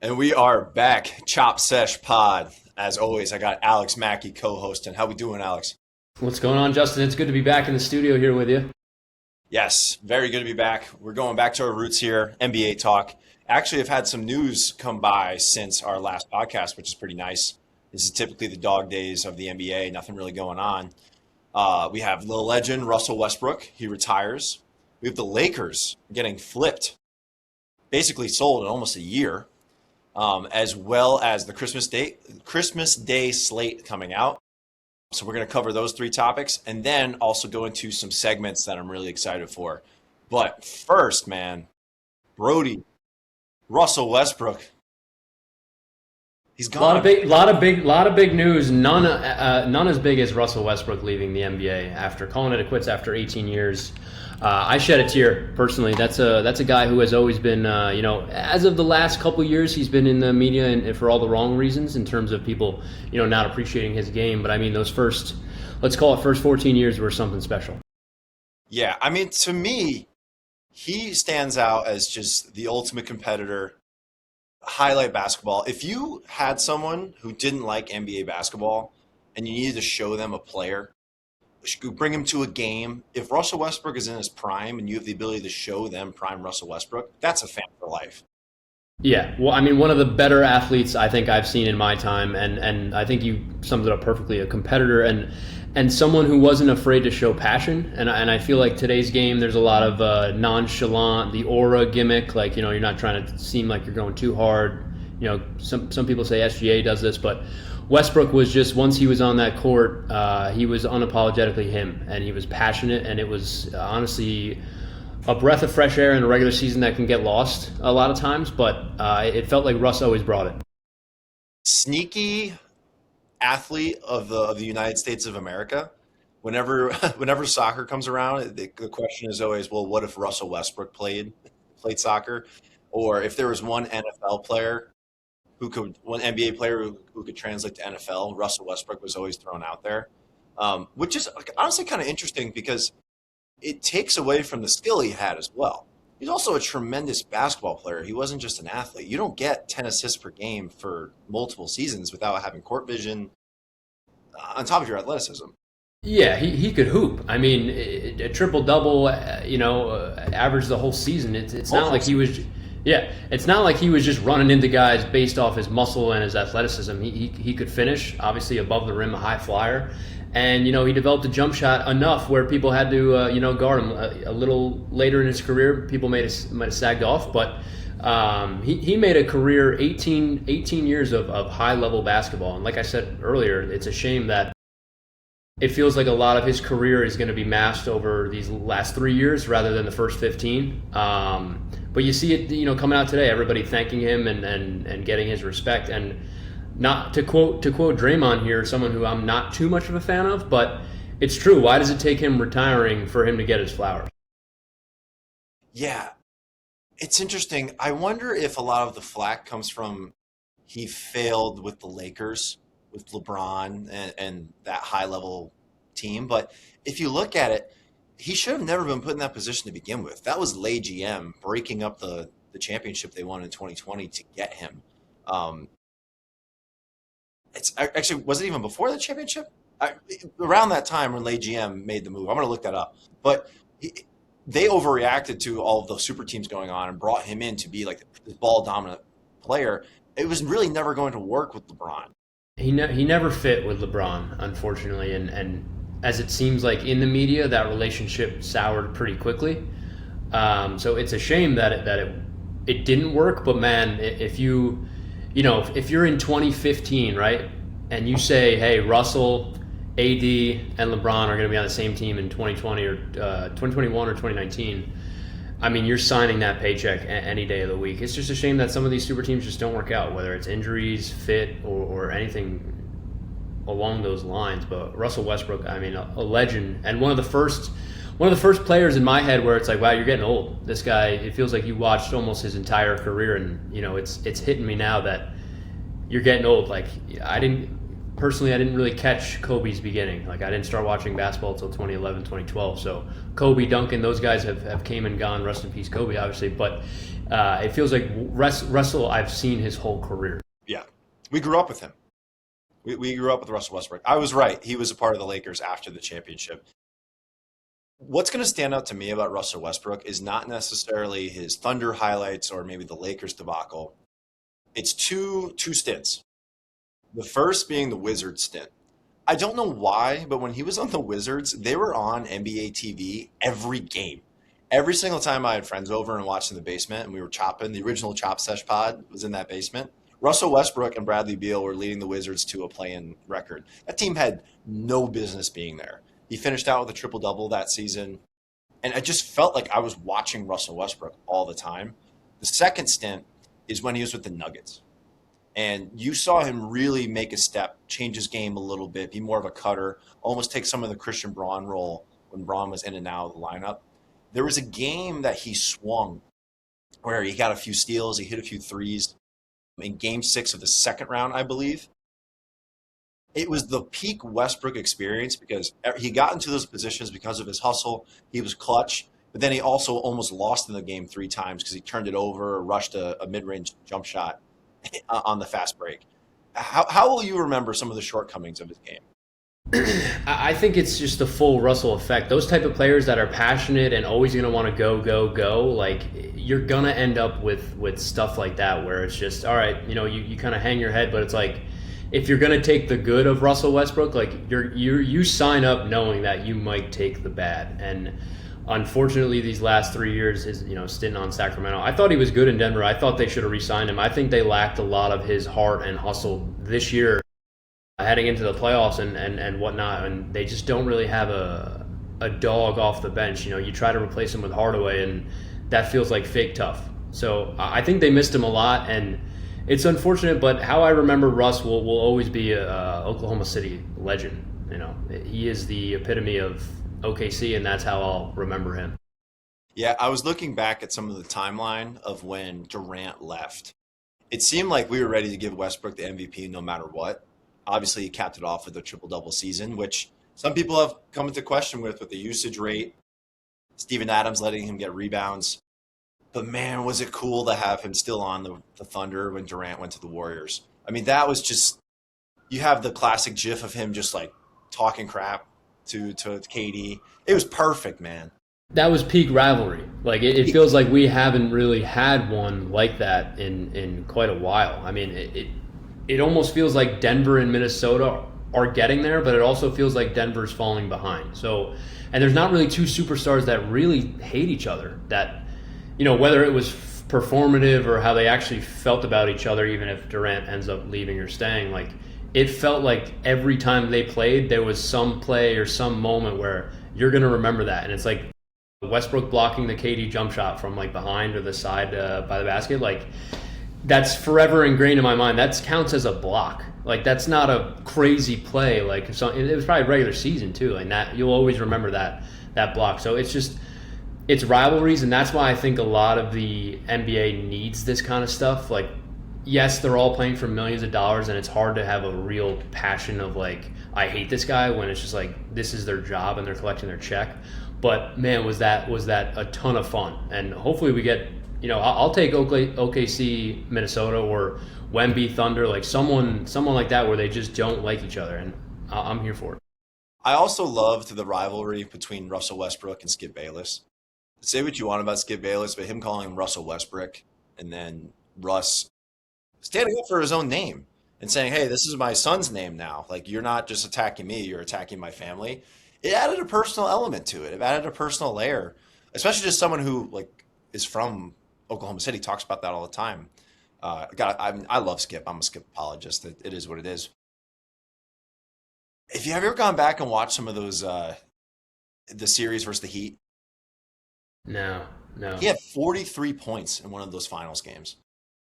And we are back, Chop Sesh Pod. As always, I got Alex Mackey co-hosting. How we doing, Alex? What's going on, Justin? It's good to be back in the studio here with you. Yes, very good to be back. We're going back to our roots here, NBA talk. Actually, I've had some news come by since our last podcast, which is pretty nice. This is typically the dog days of the NBA. Nothing really going on. We have the legend Russell Westbrook. He retires. We have the Lakers getting flipped, basically sold in almost a year. As well as the Christmas Day slate coming out. So we're going to cover those three topics and then also go into some segments that I'm really excited for. But first, man, Brody, Russell Westbrook, he's gone. Lot of big news. None as big as Russell Westbrook leaving the NBA after calling it quits after 18 years. I shed a tear personally. That's a guy who has always been, as of the last couple years, he's been in the media and for all the wrong reasons in terms of people, not appreciating his game. But I mean, let's call it first 14 years were something special. Yeah, I mean, to me, he stands out as just the ultimate competitor. Highlight basketball. If you had someone who didn't like NBA basketball and you needed to show them a player, bring him to a game. If Russell Westbrook is in his prime and you have the ability to show them prime Russell Westbrook, that's a fan for life. Yeah, well, I mean, one of the better athletes I think I've seen in my time, and I think you summed it up perfectly, a competitor and someone who wasn't afraid to show passion. And I feel like today's game, there's a lot of nonchalant, the aura gimmick, like, you're not trying to seem like you're going too hard. Some people say SGA does this, but Westbrook was just, once he was on that court, he was unapologetically him, and he was passionate, and it was honestly a breath of fresh air in a regular season that can get lost a lot of times, but it felt like Russ always brought it. Sneaky athlete of the United States of America. Whenever soccer comes around, the question is always, well, what if Russell Westbrook played soccer? Or if there was one NFL player one NBA player who could translate to NFL, Russell Westbrook was always thrown out there, which is honestly kind of interesting because it takes away from the skill he had as well. He's also a tremendous basketball player. He wasn't just an athlete. You don't get 10 assists per game for multiple seasons without having court vision on top of your athleticism. Yeah, he could hoop. I mean, a triple-double, average the whole season. It's not like he was... Yeah, it's not like he was just running into guys based off his muscle and his athleticism. He could finish, obviously above the rim, a high flyer. And, he developed a jump shot enough where people had to, guard him. A little later in his career, people might have sagged off. But he made a career 18 years of high-level basketball. And like I said earlier, it's a shame that it feels like a lot of his career is going to be masked over these last 3 years rather than the first 15. But you see it, coming out today, everybody thanking him and getting his respect. And not to quote Draymond here, someone who I'm not too much of a fan of, but it's true. Why does it take him retiring for him to get his flowers? Yeah, it's interesting. I wonder if a lot of the flack comes from he failed with the Lakers, with LeBron and that high-level team. But if you look at it, he should have never been put in that position to begin with. That was lay GM breaking up the championship they won in 2020 to get him. It's actually, was it even before the championship? Around that time when lay GM made the move. I'm going to look that up. But they overreacted to all of those super teams going on and brought him in to be like this ball-dominant player. It was really never going to work with LeBron. He never fit with LeBron, unfortunately, and as it seems like in the media, that relationship soured pretty quickly. So it's a shame that it didn't work. But man, if you're in 2015, right, and you say, hey, Russell, AD, and LeBron are going to be on the same team in 2020 or 2021 or 2019. I mean, you're signing that paycheck any day of the week. It's just a shame that some of these super teams just don't work out, whether it's injuries, fit, or anything along those lines. But Russell Westbrook, I mean, a legend, and one of the first players in my head where it's like, wow, you're getting old. This guy, it feels like you watched almost his entire career, and it's hitting me now that you're getting old. Like I didn't really catch Kobe's beginning. Like I didn't start watching basketball until 2011, 2012. So Kobe, Duncan, those guys have came and gone. Rest in peace, Kobe, obviously. But It feels like Russell, I've seen his whole career. Yeah. We grew up with him. We grew up with Russell Westbrook. I was right. He was a part of the Lakers after the championship. What's going to stand out to me about Russell Westbrook is not necessarily his Thunder highlights or maybe the Lakers debacle. It's two stints. The first being the Wizards stint. I don't know why, but when he was on the Wizards, they were on NBA TV every game. Every single time I had friends over and watched in the basement and we were chopping, the original Chop Sesh pod was in that basement. Russell Westbrook and Bradley Beal were leading the Wizards to a play-in record. That team had no business being there. He finished out with a triple-double that season. And I just felt like I was watching Russell Westbrook all the time. The second stint is when he was with the Nuggets. And you saw him really make a step, change his game a little bit, be more of a cutter, almost take some of the Christian Braun role when Braun was in and out of the lineup. There was a game that he swung where he got a few steals, he hit a few threes in game 6 of the second round, I believe. It was the peak Westbrook experience because he got into those positions because of his hustle. He was clutch, but then he also almost lost in the game 3 times because he turned it over or rushed a mid-range jump shot on the fast break. How will you remember some of the shortcomings of his game? I think it's just the full Russell effect. Those type of players that are passionate and always going to want to go, like you're going to end up with stuff like that where it's just, all right, you kind of hang your head, but it's like, if you're going to take the good of Russell Westbrook, like you sign up knowing that you might take the bad. And unfortunately, these last 3 years, his stint on Sacramento, I thought he was good in Denver. I thought they should have re-signed him. I think they lacked a lot of his heart and hustle this year, heading into the playoffs and whatnot. And they just don't really have a dog off the bench. You try to replace him with Hardaway, and that feels like fake tough. So I think they missed him a lot, and it's unfortunate. But how I remember Russ will always be a Oklahoma City legend. He is the epitome of OKC, and that's how I'll remember him. Yeah, I was looking back at some of the timeline of when Durant left. It seemed like we were ready to give Westbrook the MVP no matter what. Obviously, he capped it off with a triple-double season, which some people have come into question with the usage rate, Steven Adams letting him get rebounds. But man, was it cool to have him still on the Thunder when Durant went to the Warriors. I mean, that was just – you have the classic gif of him just like talking crap to KD. It was perfect, man. That was peak rivalry. Like it feels like we haven't really had one like that in quite a while. I mean, it almost feels like Denver and Minnesota are getting there, but it also feels like Denver's falling behind. So, and there's not really two superstars that really hate each other. That, whether it was performative or how they actually felt about each other, even if Durant ends up leaving or staying, like it felt like every time they played, there was some play or some moment where you're going to remember that. And it's like Westbrook blocking the KD jump shot from like behind or the side by the basket. Like that's forever ingrained in my mind. That counts as a block. Like that's not a crazy play. Like so it was probably regular season too. And that you'll always remember that block. So it's rivalries, and that's why I think a lot of the NBA needs this kind of stuff. Like, yes, they're all playing for millions of dollars, and it's hard to have a real passion of like, I hate this guy, when it's just like this is their job and they're collecting their check. But man, was that a ton of fun, and hopefully we get. I'll take OKC, Minnesota, or Wemby Thunder, like someone like that where they just don't like each other, and I'm here for it. I also loved the rivalry between Russell Westbrook and Skip Bayless. Say what you want about Skip Bayless, but him calling him Russell Westbrook and then Russ standing up for his own name and saying, hey, this is my son's name now. Like, you're not just attacking me, you're attacking my family. It added a personal element to it. It added a personal layer, especially just someone who like is from Oklahoma City, talks about that all the time. I love Skip. I'm a Skip apologist. It is what it is. If you have ever gone back and watched some of those, the series versus the Heat, No. he had 43 points in one of those finals games.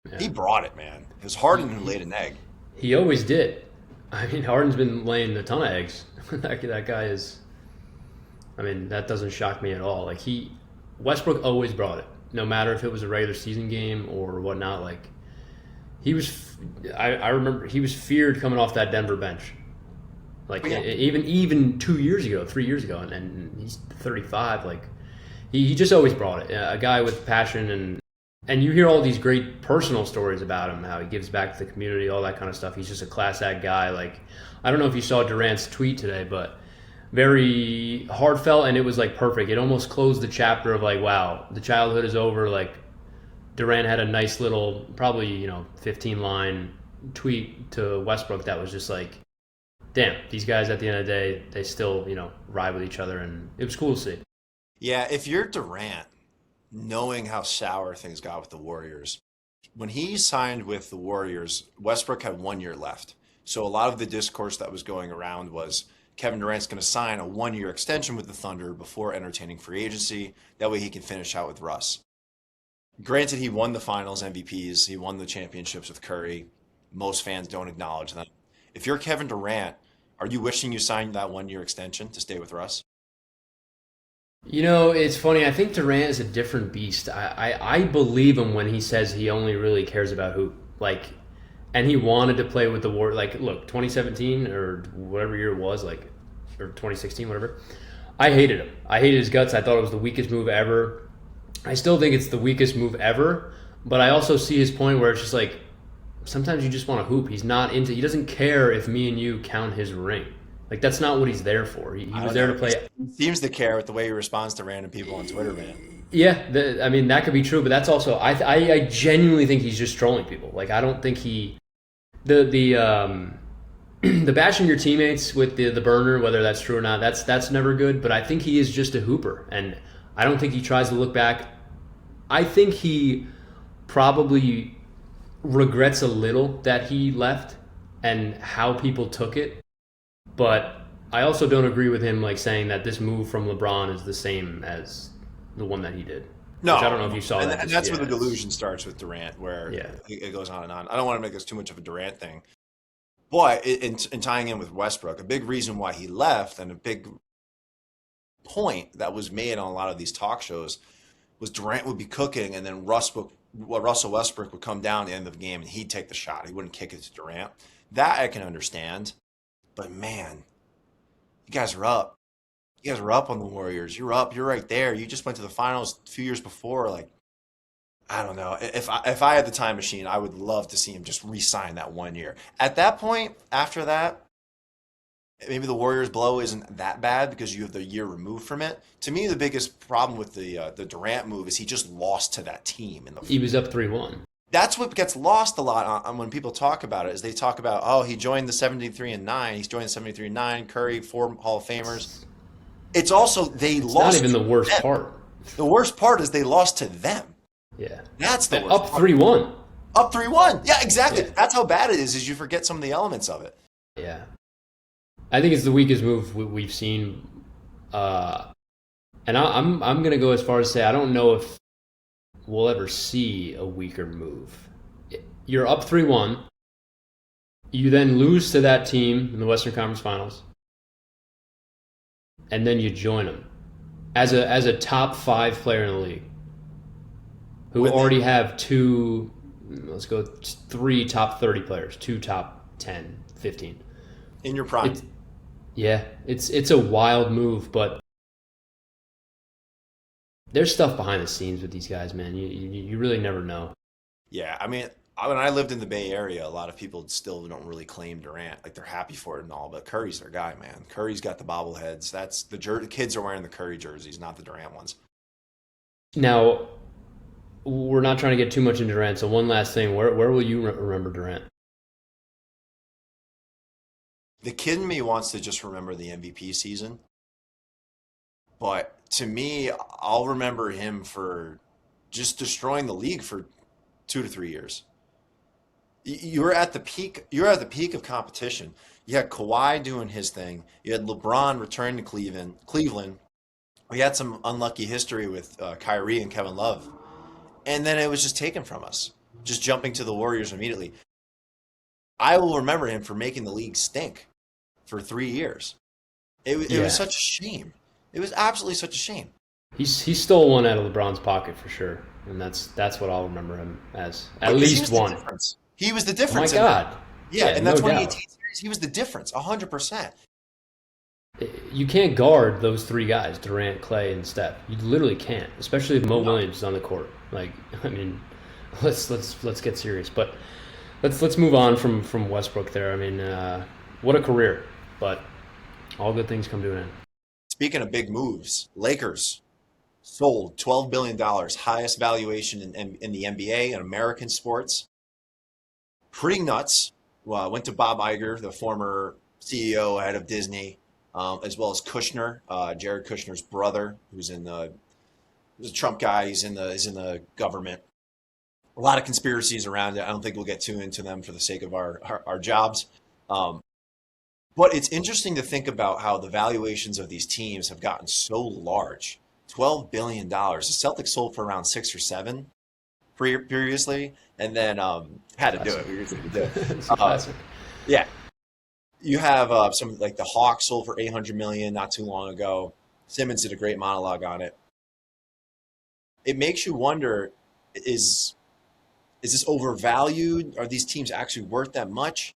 Yeah. He brought it, man. It was Harden who laid an egg. He always did. I mean, Harden's been laying a ton of eggs. that guy is. I mean, that doesn't shock me at all. Like Westbrook always brought it, no matter if it was a regular season game or whatnot. Like he was. I remember he was feared coming off that Denver bench. Like even 2 years ago, 3 years ago, and he's 35. Like. He just always brought it. A guy with passion, and And you hear all these great personal stories about him, how he gives back to the community, all that kind of stuff. He's just a class act guy. Like, I don't know if you saw Durant's tweet today, but very heartfelt, and it was like perfect. It almost closed the chapter of like, wow, the childhood is over. Like, Durant had a nice little, probably 15-line tweet to Westbrook that was just like, damn, these guys at the end of the day, they still ride with each other, and it was cool to see. Yeah, if you're Durant, knowing how sour things got with the Warriors, when he signed with the Warriors, Westbrook had 1 year left. So a lot of the discourse that was going around was Kevin Durant's going to sign a 1 year extension with the Thunder before entertaining free agency. That way he can finish out with Russ. Granted, he won the finals MVPs. He won the championships with Curry. Most fans don't acknowledge them. If you're Kevin Durant, are you wishing you signed that 1 year extension to stay with Russ? It's funny. I think Durant is a different beast. I believe him when he says he only really cares about hoop. Like, and he wanted to play with the War. Like, look, 2017 or whatever year it was, like, or 2016, whatever. I hated him. I hated his guts. I thought it was the weakest move ever. I still think it's the weakest move ever. But I also see his point where it's just like, sometimes you just want to hoop. He doesn't care if me and you count his ring. Like, that's not what he's there for. He was there to play. He seems to care with the way he responds to random people on Twitter, man. Yeah, I mean, that could be true, but that's also, I genuinely think he's just trolling people. Like, I don't think the bashing your teammates with the burner, whether that's true or not, that's never good, but I think he is just a hooper, and I don't think he tries to look back. I think he probably regrets a little that he left and how people took it. But I also don't agree with him like saying that this move from LeBron is the same as the one that he did. No, which I don't know if you saw that. And that's where the delusion starts with Durant, where Yeah. it goes on and on. I don't want to make this too much of a Durant thing. But in tying in with Westbrook, a big reason why he left and a big point that was made on a lot of these talk shows was Durant would be cooking and then Russell Westbrook would come down at the end of the game and he'd take the shot. He wouldn't kick it to Durant. That I can understand. But man, you guys are up. You guys are up on the Warriors. You're up. You're right there. You just went to the finals a few years before. Like, I don't know. If I had the time machine, I would love to see him just re-sign that 1 year. At that point, after that, maybe the Warriors blow isn't that bad because you have the year removed from it. To me, the biggest problem with the Durant move is he just lost to that team. He was up 3-1. That's what gets lost a lot on when people talk about it. Is they talk about, oh, he joined the 73-9. He's joined the 73-9. Curry, 4 Hall of Famers. It's also they lost. Not even the worst part. The worst part is they lost to them. Yeah, that's the worst. Up 3-1. Up 3-1. Yeah, exactly. Yeah. That's how bad it is. Is you forget some of the elements of it. Yeah, I think it's the weakest move we've seen. And I'm gonna go as far as to say I don't know if we'll ever see a weaker move. You're up 3-1. You then lose to that team in the Western Conference Finals. And then you join them as a top 5 player in the league who already have 3 top 30 players, 2 top 10, 15. In your prime. It's a wild move, but there's stuff behind the scenes with these guys, man. You really never know. Yeah, I mean, when I lived in the Bay Area, a lot of people still don't really claim Durant. Like, they're happy for it and all, but Curry's their guy, man. Curry's got the bobbleheads. That's the kids are wearing the Curry jerseys, not the Durant ones. Now, we're not trying to get too much into Durant, so one last thing. Where will you remember Durant? The kid in me wants to just remember the MVP season. But to me, I'll remember him for just destroying the league for 2 to 3 years. You were at the peak. You were at the peak of competition. You had Kawhi doing his thing. You had LeBron returning to Cleveland. We had some unlucky history with Kyrie and Kevin Love, and then it was just taken from us. Just jumping to the Warriors immediately. I will remember him for making the league stink for 3 years. It was such a shame. It was absolutely such a shame. He stole one out of LeBron's pocket for sure, and that's what I'll remember him as. At least one. He was the difference. Oh my God. Yeah, in that no 2018 doubt. series, he was the difference, 100%. You can't guard those 3 guys, Durant, Clay, and Steph. You literally can't, especially if Mo Williams is on the court. Like, I mean, let's get serious. But let's move on from Westbrook there. I mean, what a career, but all good things come to an end. Speaking of big moves, Lakers sold $12 billion, highest valuation in the NBA and American sports. Pretty nuts. Went to Bob Iger, the former CEO, head of Disney, as well as Kushner, Jared Kushner's brother, who's a Trump guy. He's in the government. A lot of conspiracies around it. I don't think we'll get too into them for the sake of our jobs. But it's interesting to think about how the valuations of these teams have gotten so large. $12 billion. The Celtics sold for around 6 or 7 previously, and then had to do it. We usually do it. Yeah. You have some like the Hawks sold for $800 million not too long ago. Simmons did a great monologue on it. It makes you wonder, is this overvalued? Are these teams actually worth that much?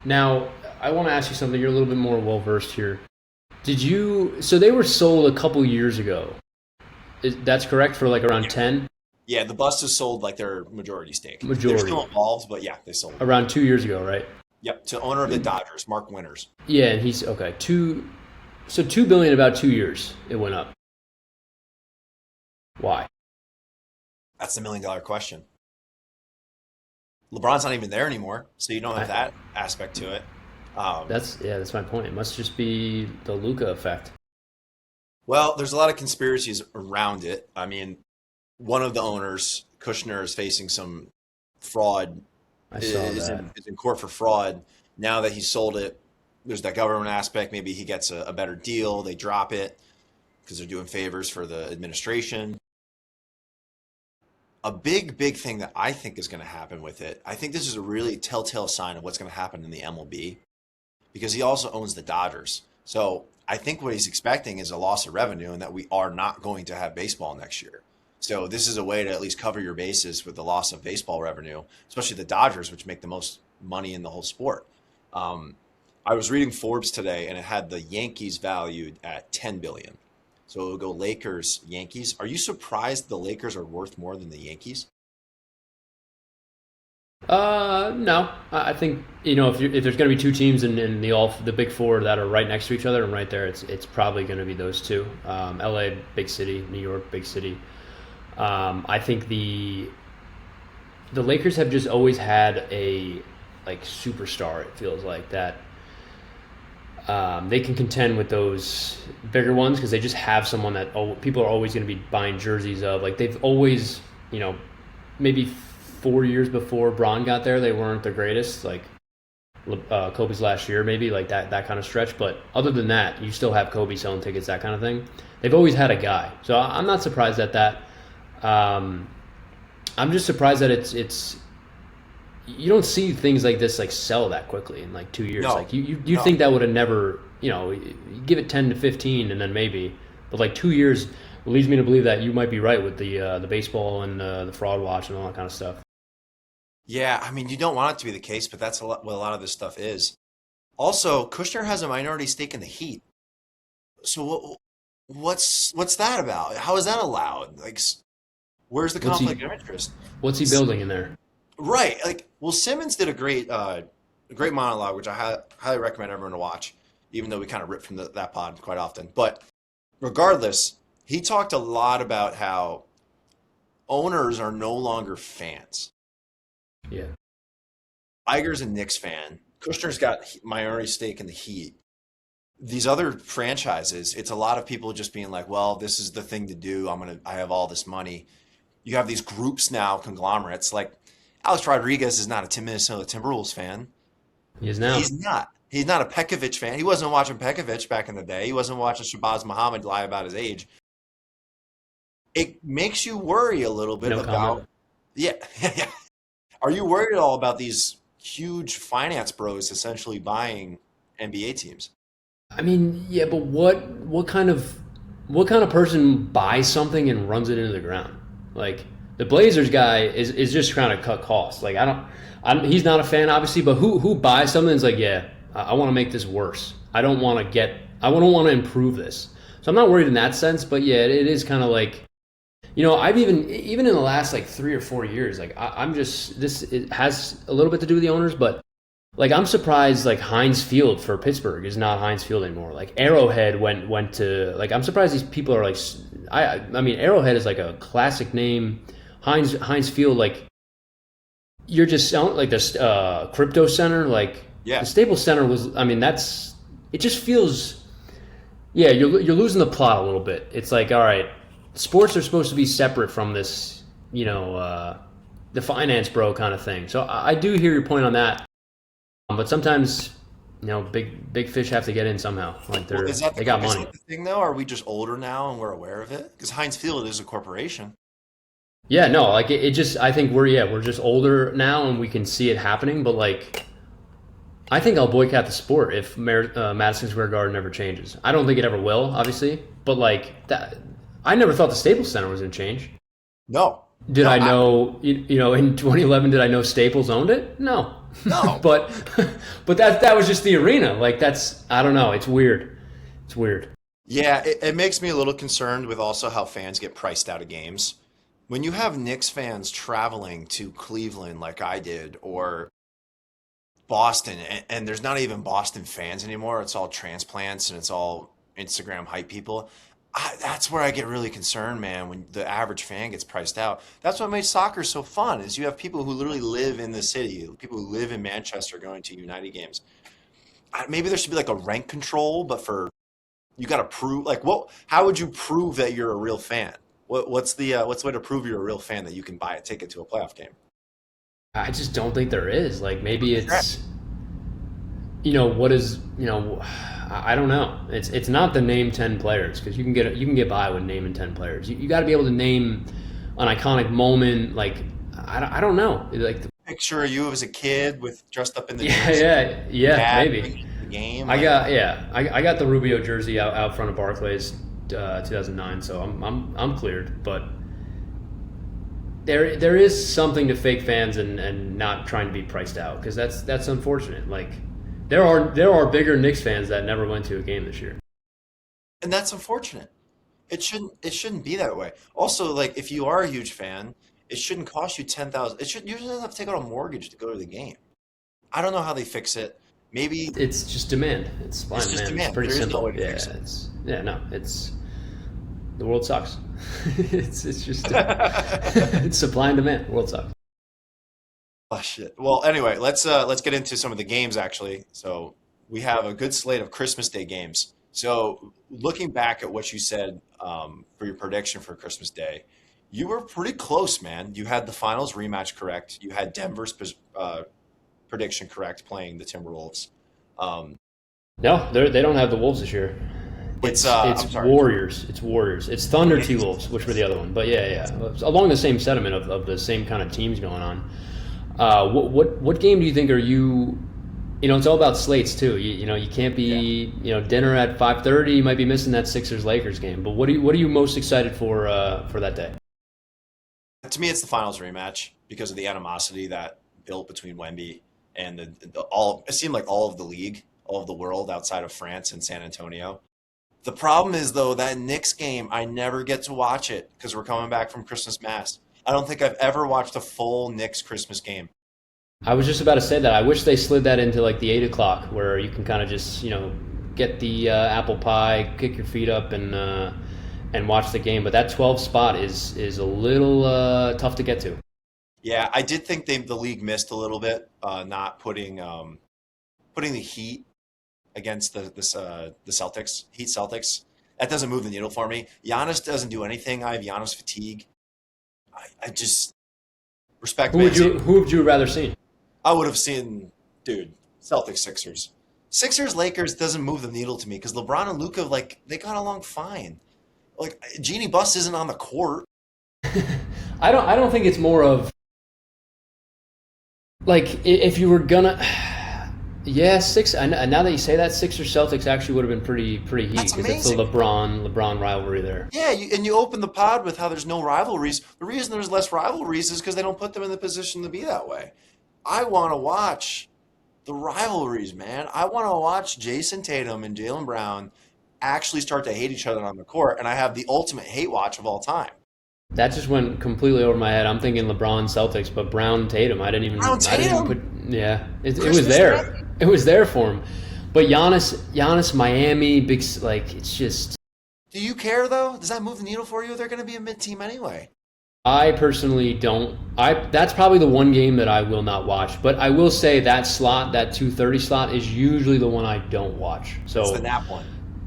Now, I want to ask you something. You're a little bit more well-versed here. So they were sold a couple years ago. That's correct, for like around 10? Yeah, the Bustos sold like their majority stake. Majority. They're still involved, but yeah, they sold. Around 2 years ago, right? Yep, to owner of the Dodgers, Mark Winters. Yeah, and he's, okay, so $2 billion in about 2 years, it went up. Why? That's the million-dollar question. LeBron's not even there anymore, so you don't have that aspect to it. That's my point. It must just be the Luka effect. Well, there's a lot of conspiracies around it. I mean, one of the owners, Kushner, is facing some fraud. I saw that. Is in court for fraud. Now that he sold it, there's that government aspect. Maybe he gets a better deal. They drop it because they're doing favors for the administration. A big thing that I think is going to happen with it, I think this is a really telltale sign of what's going to happen in the MLB, because he also owns the Dodgers. So I think what he's expecting is a loss of revenue and that we are not going to have baseball next year. So this is a way to at least cover your bases with the loss of baseball revenue, especially the Dodgers, which make the most money in the whole sport. I was reading Forbes today, and it had the Yankees valued at $10 billion. So it'll go Lakers, Yankees. Are you surprised the Lakers are worth more than the Yankees? No. I think, if there's going to be two teams in the big four that are right next to each other and right there, it's probably going to be those two. LA, big city. New York, big city. I think the Lakers have just always had a superstar. It feels like that. They can contend with those bigger ones because they just have someone that people are always going to be buying jerseys of. Like they've always, maybe 4 years before Bron got there, they weren't the greatest. Like Kobe's last year, maybe like that kind of stretch. But other than that, you still have Kobe selling tickets, that kind of thing. They've always had a guy, so I'm not surprised at that. I'm just surprised that it's. You don't see things like this sell that quickly in 2 years. No, you think that would have never, you give it 10 to 15 and then maybe, but 2 years leads me to believe that you might be right with the baseball and the fraud watch and all that kind of stuff. Yeah, I mean, you don't want it to be the case, but that's what a lot of this stuff is. Also, Kushner has a minority stake in the Heat. So what's that about? How is that allowed? Where's the conflict of interest? What's he building in there? Right. Simmons did a great monologue, which I highly recommend everyone to watch, even though we kind of rip from that pod quite often. But regardless, he talked a lot about how owners are no longer fans. Yeah. Iger's a Knicks fan. Kushner's got minority stake in the Heat. These other franchises, it's a lot of people just being like, well, this is the thing to do. I have all this money. You have these groups now, conglomerates, like Alex Rodriguez is not a Minnesota Timberwolves fan. He is now. He's not. He's not a Pekovic fan. He wasn't watching Pekovic back in the day. He wasn't watching Shabazz Muhammad lie about his age. It makes you worry a little bit about. Comment. Yeah. Are you worried at all about these huge finance bros essentially buying NBA teams? I mean, yeah, but what kind of person buys something and runs it into the ground? The Blazers guy is just trying to cut costs. He's not a fan, obviously, but who buys something and is I want to make this worse. I don't want to improve this. So I'm not worried in that sense, but yeah, it is kind of I've even in the last like 3 or 4 years, like I'm just this it has a little bit to do with the owners, but like I'm surprised like Heinz Field for Pittsburgh is not Heinz Field anymore. Like Arrowhead went to like I'm surprised these people are like I mean Arrowhead is like a classic name. Heinz Field like you're just like this crypto center like Yeah. the Staples Center was I mean that's it just feels yeah you're losing the plot a little bit. It's like all right sports are supposed to be separate from this the finance bro kind of thing. So I do hear your point on that. But sometimes, big fish have to get in somehow. Like Well, they got is money. that the thing though? Are we just older now and we're aware of it? Because Heinz Field is a corporation. Yeah, no, like it just I think we're just older now and we can see it happening. But like, I think I'll boycott the sport if Madison Square Garden never changes. I don't think it ever will, obviously. But like that, I never thought the Staples Center was going to change. No, Did no, I know? In 2011, did I know Staples owned it? No, no. but but that was just the arena. Like that's I don't know. It's weird. It's weird. Yeah, it makes me a little concerned with also how fans get priced out of games. When you have Knicks fans traveling to Cleveland like I did, or Boston, and there's not even Boston fans anymore. It's all transplants and it's all Instagram hype people. That's where I get really concerned, man, when the average fan gets priced out. That's what makes soccer so fun, is you have people who literally live in the city, people who live in Manchester going to United games. Maybe there should be like a rank control, but for you got to prove like what? How would you prove that you're a real fan? What's the way to prove you're a real fan that you can buy a ticket to a playoff game? I just don't think there is. Like maybe Correct. it's what is I don't know. It's not the name 10 players because you can get by with naming 10 players. You got to be able to name an iconic moment. Like I don't know. Like Picture of you as a kid with dressed up in the yeah jersey, dad maybe. bringing you to the game. I Like, got yeah I got the Rubio jersey out front of Barclays 2009, so I'm cleared. But there is something to fake fans and not trying to be priced out because that's unfortunate. Like there are bigger Knicks fans that never went to a game this year. and that's unfortunate. It shouldn't be that way. Also, like if you are a huge fan, it shouldn't cost you 10,000. You shouldn't have to take out a mortgage to go to the game. I don't know how they fix it. Maybe It's just demand. It's supply it's and just demand. It's demand. pretty There is no simple. way to Yeah, fix it. it's the world sucks. It's just it's supply and demand. The world sucks. Oh shit. Well, anyway, let's get into some of the games actually. So we have a good slate of Christmas Day games. So looking back at what you said for your prediction for Christmas Day, you were pretty close, man. You had the finals rematch correct. You had Denver's prediction correct, playing the Timberwolves. Um, No, they don't have the Wolves this year. It's I'm sorry. Warriors. It's Warriors. It's Thunder T Wolves, which were the other one. But yeah. Along the same sentiment of the same kind of teams going on. What game do you think are you? It's all about slates too. You can't Yeah. be dinner at 5:30. You might be missing that Sixers Lakers game. But what are you most excited for that day? To me, it's the finals rematch because of the animosity that built between Wemby and the all. It seemed like all of the league, all of the world outside of France and San Antonio. The problem is though that Knicks game, I never get to watch it because we're coming back from Christmas Mass. I don't think I've ever watched a full Knicks Christmas game. I was just about to say that. I wish they slid that into like the 8 o'clock, where you can kind of just get the apple pie, kick your feet up, and watch the game. But that 12 spot is a little tough to get to. Yeah, I did think the league missed a little bit, not putting the Heat against the Celtics, Heat Celtics. That doesn't move the needle for me. Giannis doesn't do anything. I have Giannis fatigue. I just respect man. Who would you rather seen? I would have seen, dude, Celtics Sixers. Sixers Lakers doesn't move the needle to me because LeBron and Luka like they got along fine. Like Jeannie Buss isn't on the court. I don't think it's more of like if you were gonna. Yeah, six. And now that you say that, Sixers Celtics actually would have been pretty heated That's because it's the amazing. LeBron rivalry there. Yeah, and you open the pod with how there's no rivalries. The reason there's less rivalries is because they don't put them in the position to be that way. I want to watch the rivalries, man. I want to watch Jason Tatum and Jaylen Brown actually start to hate each other on the court, and I have the ultimate hate watch of all time. That just went completely over my head. I'm thinking LeBron Celtics, but Brown Tatum. Brown I didn't even Tatum. put. Yeah, it was Christmas Day. there. It was there for him. But Giannis, Miami, big like it's just. Do you care though? Does that move the needle for you? They're going to be a mid team anyway. I personally don't. That's probably the one game that I will not watch. But I will say that slot, that 2:30 slot, is usually the one I don't watch. It's So the nap one.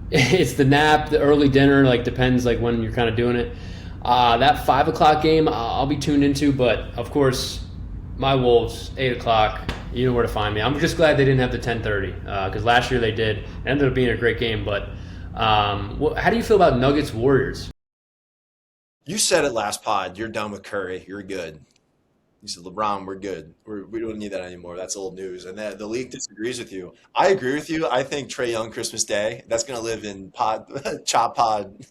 it's the nap, the early dinner, like depends like when you're kind of doing it. That 5 o'clock game I'll be tuned into, but of course my Wolves 8 o'clock. You know where to find me. I'm just glad they didn't have the 10:30 because last year they did. It ended up being a great game. But how do you feel about Nuggets Warriors? You said it last pod. You're done with Curry. You're good. You said, LeBron, we're good. We don't need that anymore. That's old news. And the league disagrees with you. I agree with you. I think Trae Young Christmas Day, that's going to live in Chop Pod.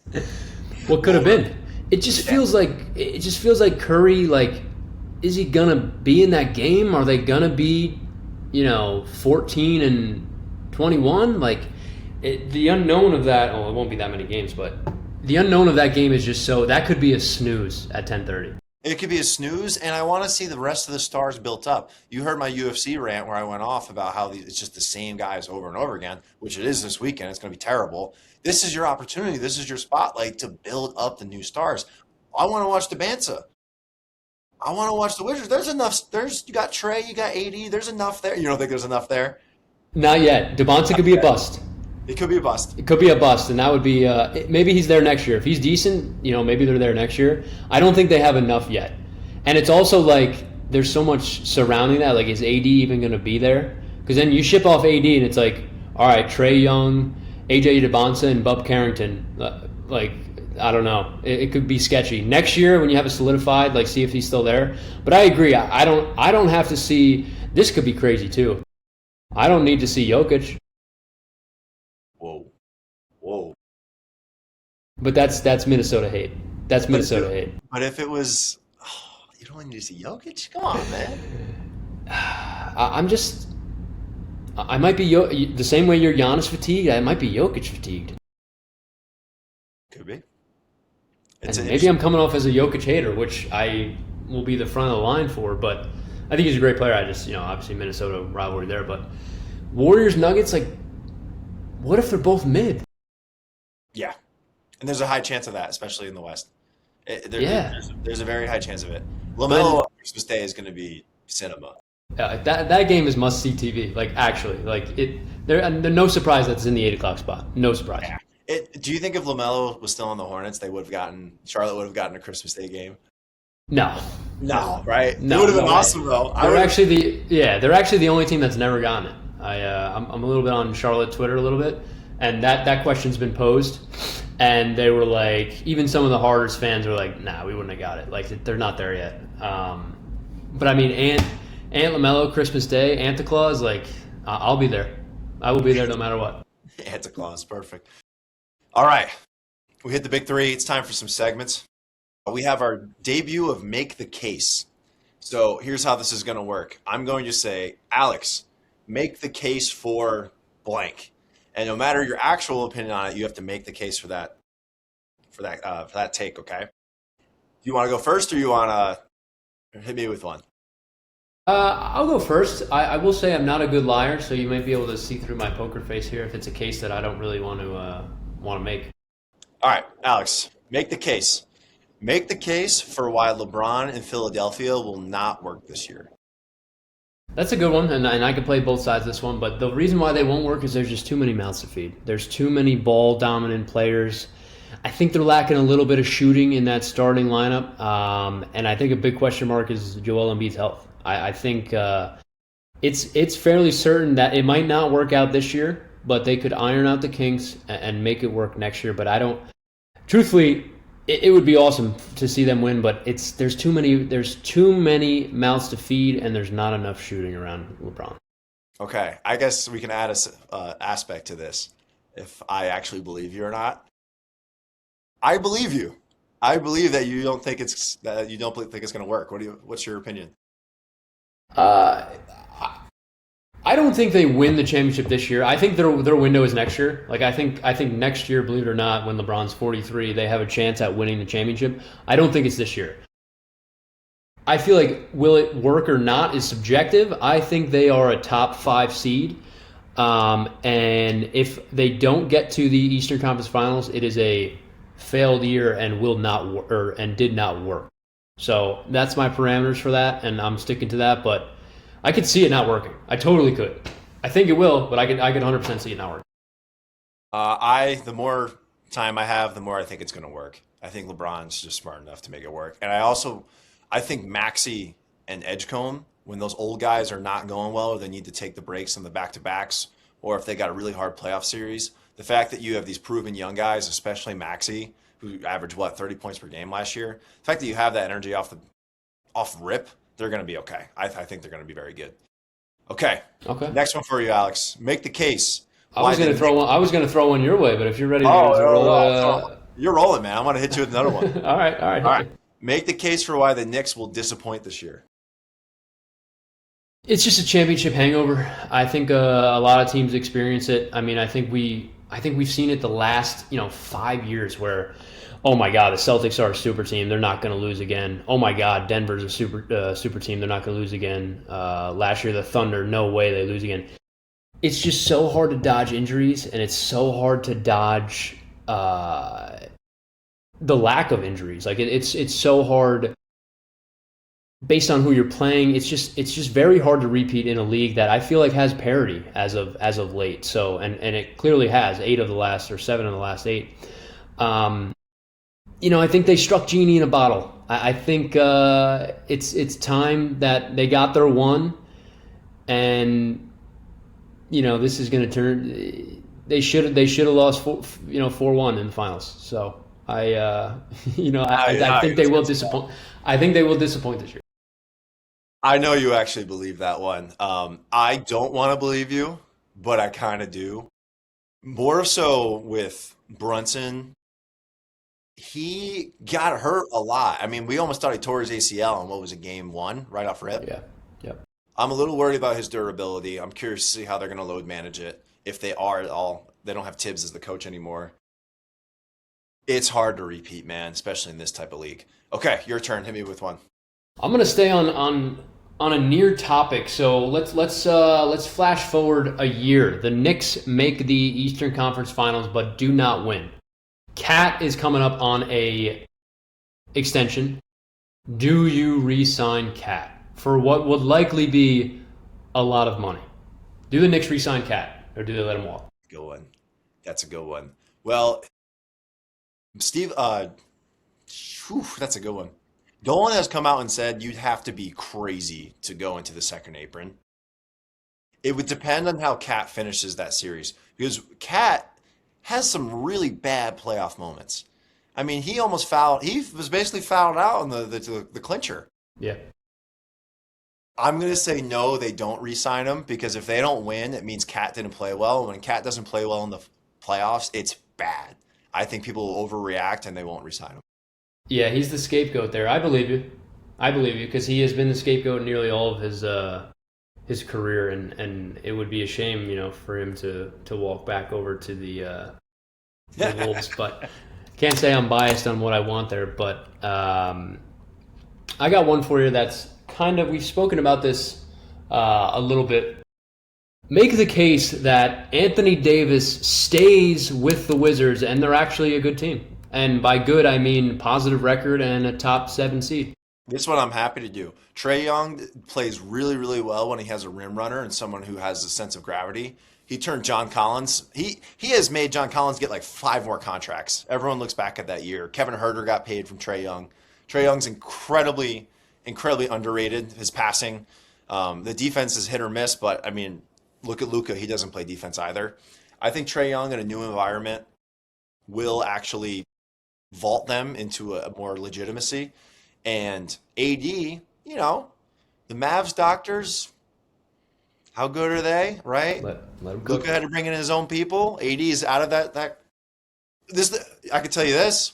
What could have been? It just feels like Curry. Like, is he gonna be in that game? Are they gonna be, 14 and 21? Like, the unknown of that. Oh, it won't be that many games, but the unknown of that game is just so that could be a snooze at 10:30. It could be a snooze, and I want to see the rest of the stars built up. You heard my UFC rant where I went off about how it's just the same guys over and over again, which it is this weekend. It's going to be terrible. This is your opportunity. This is your spotlight to build up the new stars. I want to watch the Bansa. I want to watch the Wizards. There's enough. You got Trey, you got AD. There's enough there. You don't think there's enough there? Not yet. Devontae could be a bust. It could be a bust. It could be a bust, and that would be maybe he's there next year. If he's decent, maybe they're there next year. I don't think they have enough yet, and it's also like there's so much surrounding that. Like, is AD even going to be there? Because then you ship off AD, and it's like, all right, Trae Young, AJ Debonsa, and Bub Carrington. Like, I don't know. It could be sketchy next year when you have it solidified. Like, see if he's still there. But I agree. I don't have to see. This could be crazy too. I don't need to see Jokic. Whoa. Whoa. But that's Minnesota hate. That's Minnesota hate. But if it was, you don't need to see Jokic? Come on, man. I might be the same way you're Giannis fatigued. I might be Jokic fatigued. Could be. And maybe I'm coming off as a Jokic hater, which I will be the front of the line for. But I think he's a great player. I just, obviously Minnesota rivalry there. But Warriors Nuggets, like, what if they're both mid? Yeah. And there's a high chance of that, especially in the West. There's a very high chance of it. LaMelo on Christmas Day is going to be cinema. That game is must see TV. Like, actually, like There's no surprise that's in the 8 o'clock spot. No surprise. Yeah. Do you think if LaMelo was still on the Hornets, Charlotte would have gotten a Christmas Day game? No, right? No, it would have been way. awesome though. They're actually the only team that's never gotten it. I'm a little bit on Charlotte Twitter a little bit, and that question's been posed, and they were like, even some of the Harders fans were like, nah, we wouldn't have got it. Like, they're not there yet. But I mean, Ant LaMelo Christmas Day, Anta Claus, like, I'll be there. I will be there no matter what. Anta Claus, perfect. All right, we hit the big three. It's time for some segments. We have our debut of Make the Case. So here's how this is going to work. I'm going to say, Alex, make the case for blank. And no matter your actual opinion on it, you have to make the case for that take, okay? Do you want to go first, or you want to hit me with one? I'll go first. I will say I'm not a good liar, so you might be able to see through my poker face here if it's a case that I don't really want to make. All right, Alex, make the case. Make the case for why LeBron in Philadelphia will not work this year. That's a good one, and I can play both sides of this one, but the reason why they won't work is there's just too many mouths to feed. There's too many ball-dominant players. I think they're lacking a little bit of shooting in that starting lineup, and I think a big question mark is Joel Embiid's health. I think it's fairly certain that it might not work out this year, but they could iron out the kinks and make it work next year. But I don't. Truthfully, it would be awesome to see them win, but there's too many mouths to feed, and there's not enough shooting around LeBron. Okay, I guess we can add a aspect to this. If I actually believe you or not, I believe you. I believe that you don't think it's going to work. What's your opinion? I I don't think they win the championship this year. I think their window is next year. Like I think next year, believe it or not, when LeBron's 43, they have a chance at winning the championship. I don't think it's this year. I feel like will it work or not is subjective. I think they are a top 5 seed. And if they don't get to the Eastern Conference Finals, it is a failed year and will not and did not work. So that's my parameters for that, and I'm sticking to that. But I could see it not working. I totally could. I think it will, but I could 100% see it not working. The more time I have, the more I think it's going to work. I think LeBron's just smart enough to make it work, and I think Maxey and Edgecombe, when those old guys are not going well, or they need to take the breaks on the back-to-backs, or if they got a really hard playoff series, the fact that you have these proven young guys, especially Maxey, who averaged 30 points per game last year, the fact that you have that energy off rip, they're going to be okay. I think they're going to be very good. Okay. Next one for you, Alex. Make the case. I was going to throw one your way, but if you're ready to roll, you're rolling, man. I'm going to hit you with another one. All right. Make the case for why the Knicks will disappoint this year. It's just a championship hangover. I think a lot of teams experience it. I mean, I think we've seen it the last 5 years where, oh my God, the Celtics are a super team. They're not going to lose again. Oh my God, Denver's a super team. They're not going to lose again. Last year, the Thunder, no way they lose again. It's just so hard to dodge injuries, and it's so hard to dodge the lack of injuries. Like it's so hard based on who you're playing. It's just very hard to repeat in a league that I feel like has parity as of late. So and it clearly has 7 of the last 8. I think they struck genie in a bottle. I think it's time that they got their one, and this is going to turn. They should have lost 4-1 in the finals. So I think they will disappoint. I think they will disappoint this year. I know you actually believe that one. I don't want to believe you, but I kind of do. More so with Brunson. He got hurt a lot. I mean, we almost thought he tore his ACL in what was it, game 1, right off rip? Yeah. Yep. I'm a little worried about his durability. I'm curious to see how they're going to load manage it. If they are at all. They don't have Tibbs as the coach anymore. It's hard to repeat, man, especially in this type of league. Okay, your turn. Hit me with one. I'm going to stay on a near topic. So let's flash forward a year. The Knicks make the Eastern Conference Finals but do not win. Cat is coming up on a extension. Do you re-sign Cat for what would likely be a lot of money? Do the Knicks re-sign Cat, or do they let him walk? Good one. That's a good one. Well, Steve, that's a good one. Dolan has come out and said you'd have to be crazy to go into the second apron. It would depend on how Cat finishes that series, because Cat has some really bad playoff moments. I mean, he was basically fouled out in the clincher. Yeah. I'm going to say no, they don't re-sign him, because if they don't win, it means Cat didn't play well. And when Cat doesn't play well in the playoffs, it's bad. I think people will overreact and they won't re-sign him. Yeah, he's the scapegoat there. I believe you because he has been the scapegoat nearly all of his career, and it would be a shame, for him to walk back over to the Wolves. But can't say I'm biased on what I want there. But I got one for you that's kind of, we've spoken about this a little bit. Make the case that Anthony Davis stays with the Wizards, and they're actually a good team. And by good, I mean positive record and a top 7 seed. This one I'm happy to do. Trae Young plays really, really well when he has a rim runner and someone who has a sense of gravity. He turned John Collins. He has made John Collins get like 5 more contracts. Everyone looks back at that year. Kevin Huerter got paid from Trae Young. Trae Young's incredibly underrated. His passing, the defense is hit or miss, but I mean, look at Luka. He doesn't play defense either. I think Trae Young in a new environment will actually vault them into a more legitimacy. And AD, the Mavs doctors, how good are they, right? Let him go. Luka had to bring in his own people. AD is out of that. I can tell you this.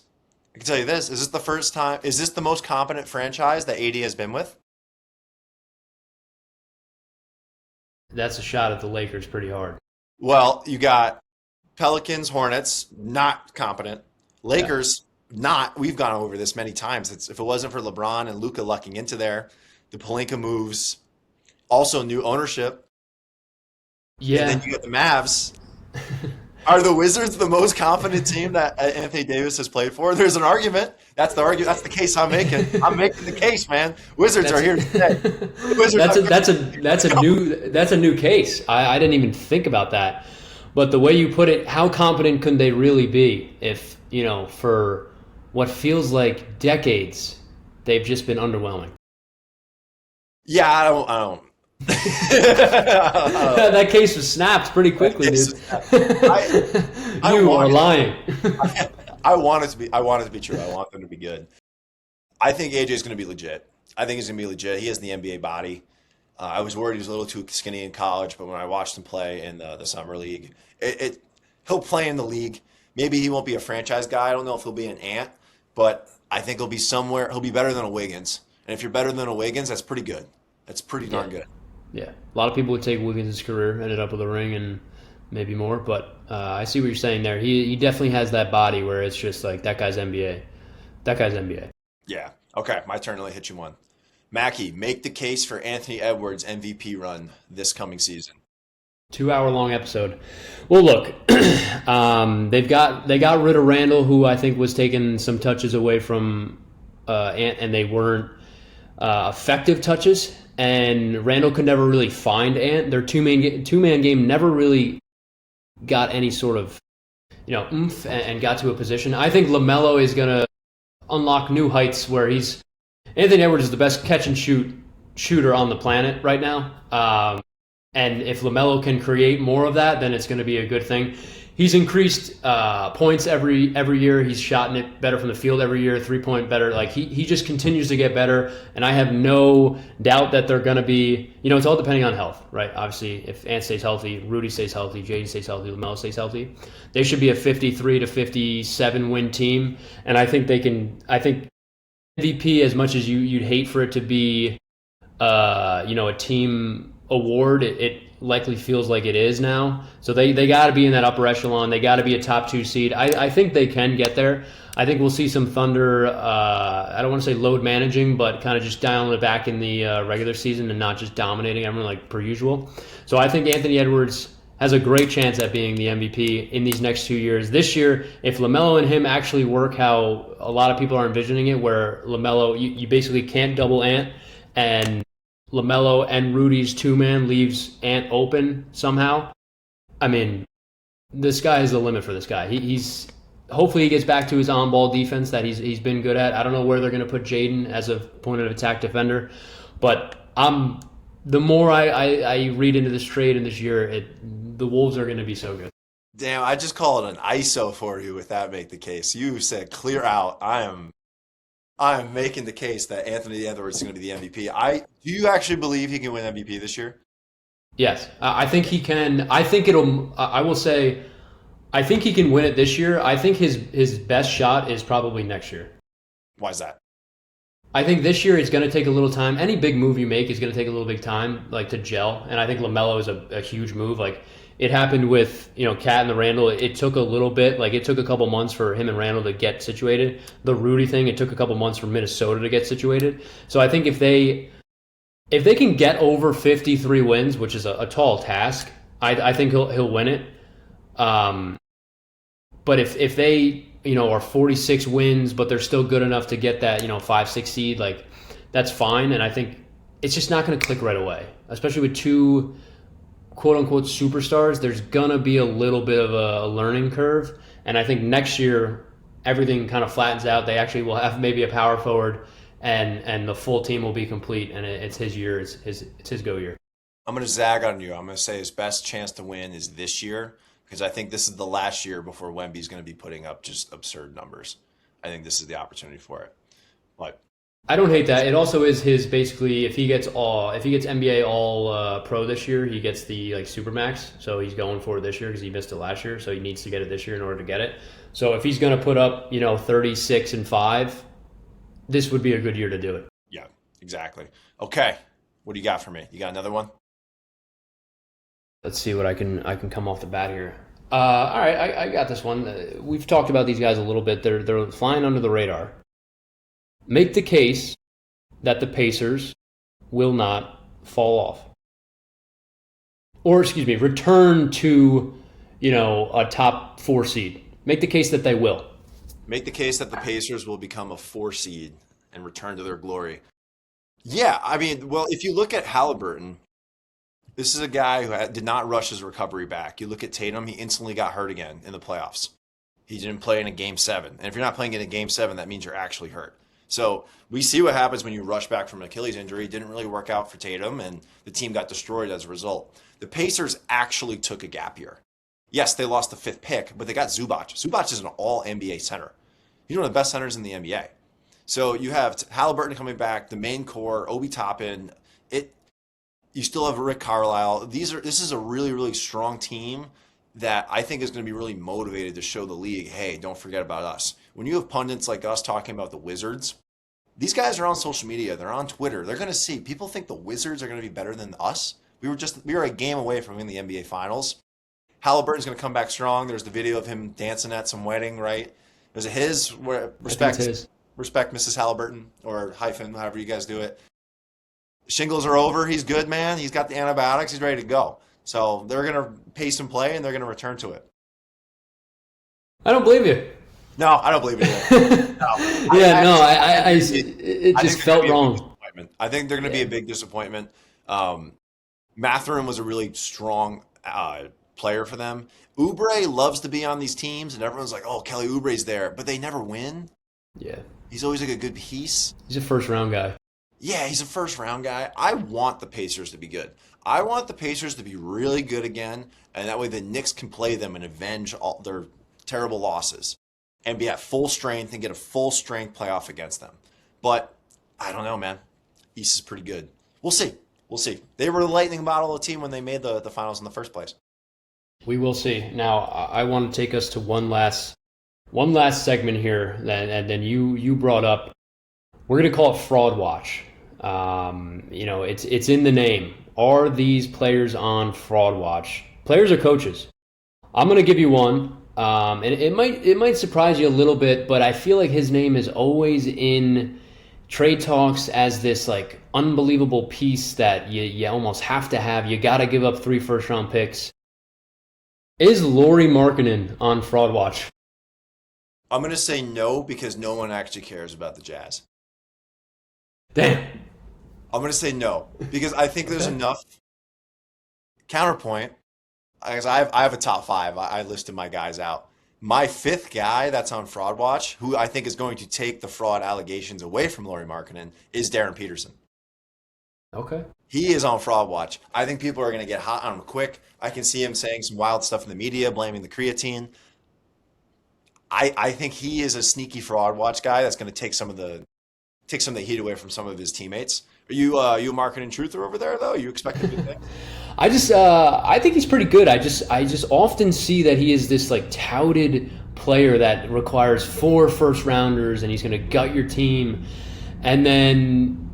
Is this the first time? Is this the most competent franchise that AD has been with? that's a shot at the Lakers pretty hard. Well, you got Pelicans, Hornets, not competent. Yeah. Lakers, not. We've gone over this many times. If it wasn't for LeBron and Luka lucking into there, the Pelinka moves, also new ownership, and then Yeah. you get the Mavs. Are the Wizards the most confident team that Anthony Davis has played for? There's an argument. That's the argument. That's the case I'm making. I'm making the case, man. Wizards That's are here to stay. The Wizards that's are a that's a that's a new case. I didn't even think about that. But the way you put it, how competent could they really be if, for what feels like decades, they've just been underwhelming. Yeah, I don't. That case was snapped pretty quickly, dude. I You are want lying. I want it to be. I want it to be true. I want them to be good. I think AJ is going to be legit. I think he's going to be legit. He has the NBA body. I was worried he was a little too skinny in college, but when I watched him play in the summer league, he'll play in the league. Maybe he won't be a franchise guy. I don't know if he'll be an Ant, but I think he'll be somewhere. He'll be better than a Wiggins. And if you're better than a Wiggins, that's pretty good. That's pretty Yeah, darn good. yeah. A lot of people would take Wiggins' career, ended up with a ring and maybe more, but I see what you're saying there. He definitely has that body where it's just like that guy's NBA. That guy's NBA. Yeah. Okay, my turn to hit you one. Mackey, make the case for Anthony Edwards' MVP run this coming season. 2 hour long episode. Well, look, they got rid of Randall, who I think was taking some touches away from Ant, and they weren't effective touches. And Randall could never really find Ant. Their two man game never really got any sort of oomph and got to a position. I think LaMelo is gonna unlock new heights where Anthony Edwards is the best catch and shooter on the planet right now. And if LaMelo can create more of that, then it's going to be a good thing. He's increased points every year. He's shot it better from the field every year, 3-point better. Like he just continues to get better, and I have no doubt that they're going to be. It's all depending on health, right? Obviously, if Ant stays healthy, Rudy stays healthy, Jaden stays healthy, LaMelo stays healthy, they should be a 53 to 57 win team, and I think they can. I think MVP, as much as you'd hate for it to be, a team award, it likely feels like it is now. So they got to be in that upper echelon. They got to be a top 2 seed. I think they can get there. I think we'll see some Thunder. I don't want to say load managing, but kind of just dialing it back in the regular season and not just dominating everyone like per usual. So I think Anthony Edwards has a great chance at being the MVP in these next 2 years. This year, if LaMelo and him actually work how a lot of people are envisioning it, where LaMelo, you basically can't double Ant, and LaMelo and Rudy's 2-man leaves Ant open somehow. I mean, the sky is the limit for this guy. He's hopefully he gets back to his on-ball defense that he's been good at. I don't know where they're going to put Jaden as a point of attack defender, but the more I read into this trade in this year, the Wolves are going to be so good. Damn, I just called an ISO for you with that make the case. You said clear out. I am making the case that Anthony Edwards is going to be the MVP. Do you actually believe he can win MVP this year? Yes, I think he can. I think it'll. I will say, I think he can win it this year. I think his best shot is probably next year. Why is that? I think this year it's going to take a little time. Any big move you make is going to take a little big time, like to gel. And I think LaMelo is a huge move. Like it happened with Cat and the Randall. It took a little bit. Like it took a couple months for him and Randall to get situated. The Rudy thing, it took a couple months for Minnesota to get situated. So I think if they can get over 53 wins, which is a tall task, I think he'll win it. But if they are 46 wins, but they're still good enough to get that 5-6 seed, like that's fine. And I think it's just not going to click right away, especially with two quote unquote superstars. There's gonna be a little bit of a learning curve, and I think next year everything kind of flattens out. They actually will have maybe a power forward, and the full team will be complete, and it's his year. It's his go year. I'm going to zag on you. I'm going to say his best chance to win is this year because I think this is the last year before Wemby's going to be putting up just absurd numbers. I think this is the opportunity for it. But I don't hate that. It also is his basically if he gets NBA All Pro this year, he gets the Supermax. So he's going for it this year because he missed it last year. So he needs to get it this year in order to get it. So if he's going to put up 36 and 5, this would be a good year to do it. yeah, exactly. Okay, what do you got for me? You got another one? Let's see what I can come off the bat here. All right, I got this one. We've talked about these guys a little bit. They're flying under the radar. Make the case that the Pacers will not fall off, or excuse me, return to a top 4 seed. Make the case that they will. Make the case that the Pacers will become a 4 seed and return to their glory. Yeah, I mean, well, if you look at Halliburton, this is a guy who did not rush his recovery back. You look at Tatum, he instantly got hurt again in the playoffs. He didn't play in a game 7. And if you're not playing in a game 7, that means you're actually hurt. So we see what happens when you rush back from an Achilles injury. It didn't really work out for Tatum, and the team got destroyed as a result. The Pacers actually took a gap year. Yes, they lost the 5th pick, but they got Zubac. Zubac is an all-NBA center. He's one of the best centers in the NBA. So you have Halliburton coming back, the main core, Obi Toppin. You still have Rick Carlisle. This is a really, really strong team that I think is going to be really motivated to show the league, hey, don't forget about us. When you have pundits like us talking about the Wizards, these guys are on social media. They're on Twitter. They're going to see. People think the Wizards are going to be better than us. We were a game away from winning the NBA Finals. Halliburton's going to come back strong. There's the video of him dancing at some wedding, right? Was it his? Respect Mrs. Halliburton, or hyphen, however you guys do it. Shingles are over. He's good, man. He's got the antibiotics. He's ready to go. So they're going to pace and play, and they're going to return to it. I don't believe you. No, I don't believe it. It just felt wrong. I think they're going to be a big disappointment. Mathurin was a really strong player for them. Oubre loves to be on these teams, and everyone's like, oh, Kelly Oubre's there, but they never win. Yeah. He's always like a good piece. He's a first-round guy. Yeah, he's a first-round guy. I want the Pacers to be good. I want the Pacers to be really good again, and that way the Knicks can play them and avenge all their terrible losses and be at full strength and get a full-strength playoff against them. But I don't know, man. East is pretty good. We'll see. We'll see. They were the lightning bottle of the team when they made the finals in the first place. We will see. Now, I want to take us to one last segment here, and then you brought up. We're going to call it Fraud Watch. It's in the name. Are these players on Fraud Watch? Players or coaches? I'm going to give you one, and it might surprise you a little bit, but I feel like his name is always in trade talks as this like unbelievable piece that you almost have to have. You got to give up 3 first-round picks. Is Lauri Markkanen on Fraud Watch? I'm going to say no because no one actually cares about the Jazz. Damn. I'm going to say no because I think there's enough. Counterpoint, I have a top 5. I listed my guys out. My 5th guy that's on Fraud Watch, who I think is going to take the fraud allegations away from Lauri Markkanen, is Darren Peterson. Okay. He is on Fraud Watch. I think people are going to get hot on him quick. I can see him saying some wild stuff in the media, blaming the creatine. I think he is a sneaky Fraud Watch guy that's going to take some of the heat away from some of his teammates. Are you a Markkanen truther over there though? You expect a good thing? I think he's pretty good. I just often see that he is this like touted player that requires 4 first-rounders and he's going to gut your team, and then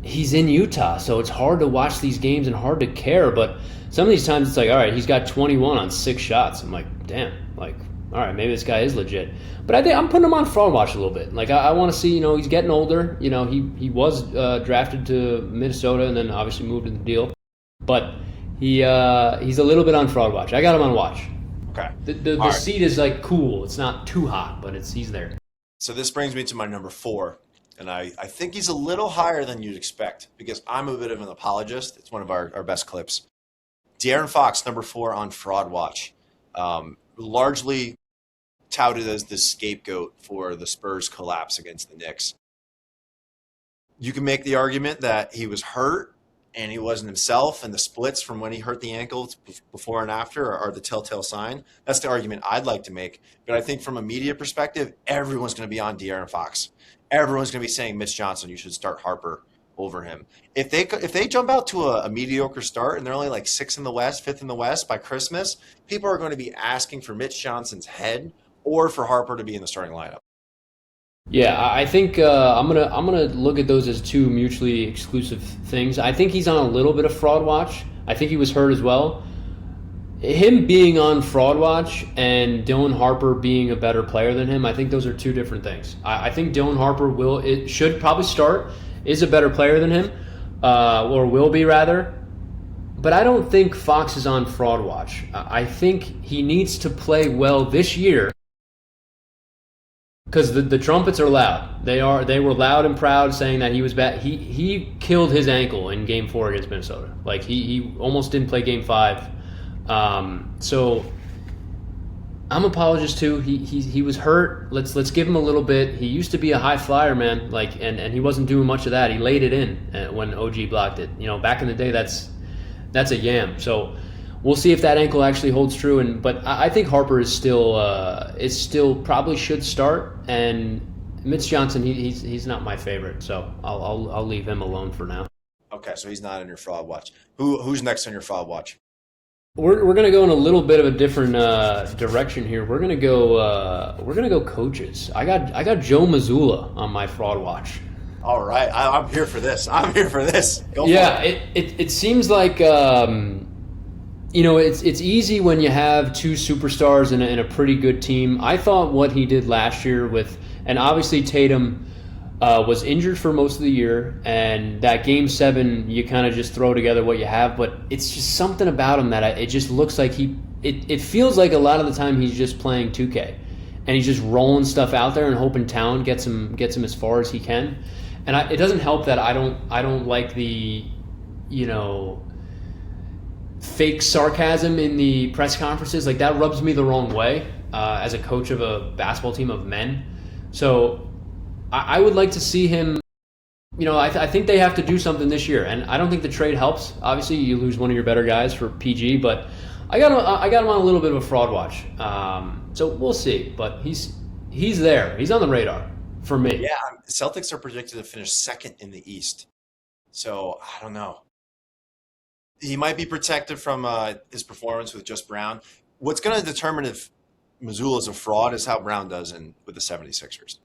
he's in Utah, so it's hard to watch these games and hard to care. But some of these times it's like, all right, he's got 21 on 6 shots. I'm like, damn, like, all right, maybe this guy is legit. But I think I'm putting him on Fraud Watch a little bit. Like, I want to see, he's getting older. He was drafted to Minnesota and then obviously moved in the deal. But he's a little bit on Fraud Watch. I got him on watch. Okay. The seat is like cool. It's not too hot, but he's there. So this brings me to my number 4. And I think he's a little higher than you'd expect because I'm a bit of an apologist. It's one of our best clips. De'Aaron Fox, number 4 on Fraud Watch. Largely touted as the scapegoat for the Spurs collapse against the Knicks. You can make the argument that he was hurt and he wasn't himself, and the splits from when he hurt the ankle before and after are the telltale sign. That's the argument I'd like to make. But I think from a media perspective, everyone's going to be on De'Aaron Fox. Everyone's going to be saying, Mitch Johnson, you should start Harper over him. If they jump out to a mediocre start and they're only like 6th in the West, 5th in the West by Christmas, people are going to be asking for Mitch Johnson's head or for Harper to be in the starting lineup. Yeah, I think I'm gonna look at those as 2 mutually exclusive things. I think he's on a little bit of Fraud Watch. I think he was hurt as well. him being on fraud watch and Dylan Harper being a better player than him, I think those are two different things. I think Dylan Harper should probably start, is a better player than him, or will be rather. But I don't think Fox is on fraud watch. I think he needs to play well this year because the trumpets are loud. They were loud and proud saying that he was bad. He killed his ankle in Game 4 against Minnesota. Like he almost didn't play Game 5. So I'm apologist too. He was hurt. Let's give him a little bit. He used to be a high flyer, man. Like and he wasn't doing much of that. He laid it in when OG blocked it. Back in the day, that's a yam. So we'll see if that ankle actually holds true. But I think Harper is still probably should start. And Mitch Johnson, he's not my favorite. So I'll leave him alone for now. Okay, so he's not on your fraud watch. Who's next on your fraud watch? We're gonna go in a little bit of a different direction here. We're gonna go coaches. I got Joe Mazzulla on my fraud watch. All right, I'm here for this. Go for it. It seems like it's easy when you have two superstars in a pretty good team. I thought what he did last year and obviously Tatum was injured for most of the year, and that Game 7 you kind of just throw together what you have. But it's just something about him that it just looks like it feels like a lot of the time he's just playing 2K, and he's just rolling stuff out there and hoping talent gets him as far as he can. And it doesn't help that I don't like the, fake sarcasm in the press conferences. Like that rubs me the wrong way as a coach of a basketball team of men. So I would like to see him. I think they have to do something this year, and I don't think the trade helps. Obviously, you lose one of your better guys for PG, but I got him on a little bit of a fraud watch. So we'll see, but he's there. He's on the radar. For me. Yeah, Celtics are projected to finish second in the East. So, I don't know. He might be protected from his performance with just Brown. What's going to determine if Mazzulla is a fraud is how Brown does with the 76ers.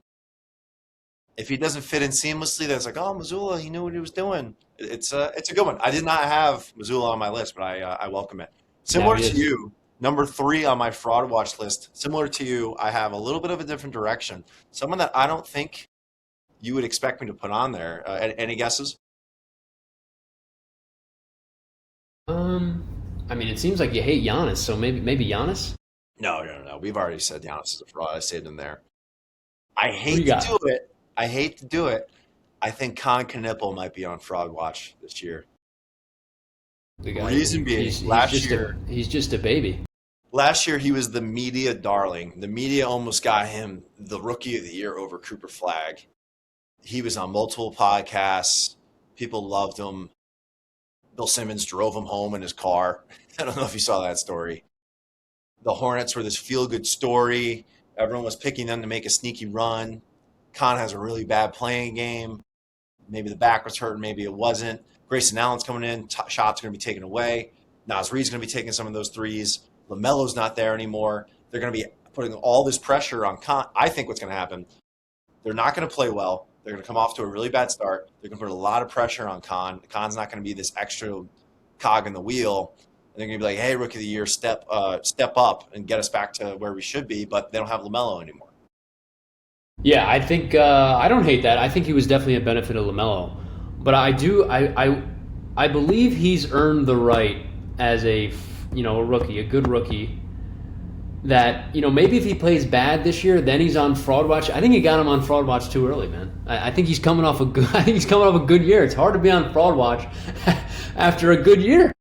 If he doesn't fit in seamlessly, then it's like, oh, Mazzulla, he knew what he was doing. It's a good one. I did not have Mazzulla on my list, but I welcome it. Similar to you. Number 3 on my fraud watch list, similar to you, I have a little bit of a different direction. Someone that I don't think you would expect me to put on there. Any guesses? It seems like you hate Giannis, so maybe Giannis? No. We've already said Giannis is a fraud. I saved him there. I hate to do it. I think Con Knipple might be on fraud watch this year. Reason being, he's just a baby. Last year, he was the media darling. The media almost got him the Rookie of the Year over Cooper Flagg. He was on multiple podcasts. People loved him. Bill Simmons drove him home in his car. I don't know if you saw that story. The Hornets were this feel-good story. Everyone was picking them to make a sneaky run. Con has a really bad playing game. Maybe the back was hurt, maybe it wasn't. Grayson Allen's coming in. Shots are going to be taken away. Naz Reid's going to be taking some of those threes. LaMelo's not there anymore. They're going to be putting all this pressure on Con. I think what's going to happen, they're not going to play well. They're going to come off to a really bad start. They're going to put a lot of pressure on Con. Con's not going to be this extra cog in the wheel. And they're going to be like, hey, Rookie of the Year, step up and get us back to where we should be. But they don't have LaMelo anymore. Yeah, I think I don't hate that. I think he was definitely a benefit of LaMelo. But I believe he's earned the right as a rookie, a good rookie, that maybe if he plays bad this year, then he's on fraud watch. I think he got him on fraud watch too early, man. I think he's coming off a good year. It's hard to be on fraud watch after a good year.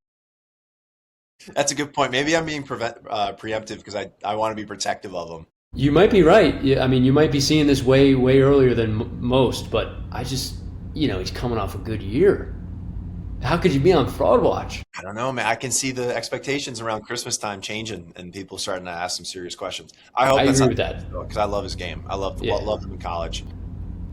That's a good point. Maybe I'm being preemptive because I want to be protective of him. You might be right. You might be seeing this way earlier than most, but I just he's coming off a good year. How could you be on fraud watch? I don't know, man. I can see the expectations around Christmas time changing and people starting to ask some serious questions. I agree with that because I love his game. I loved him in college.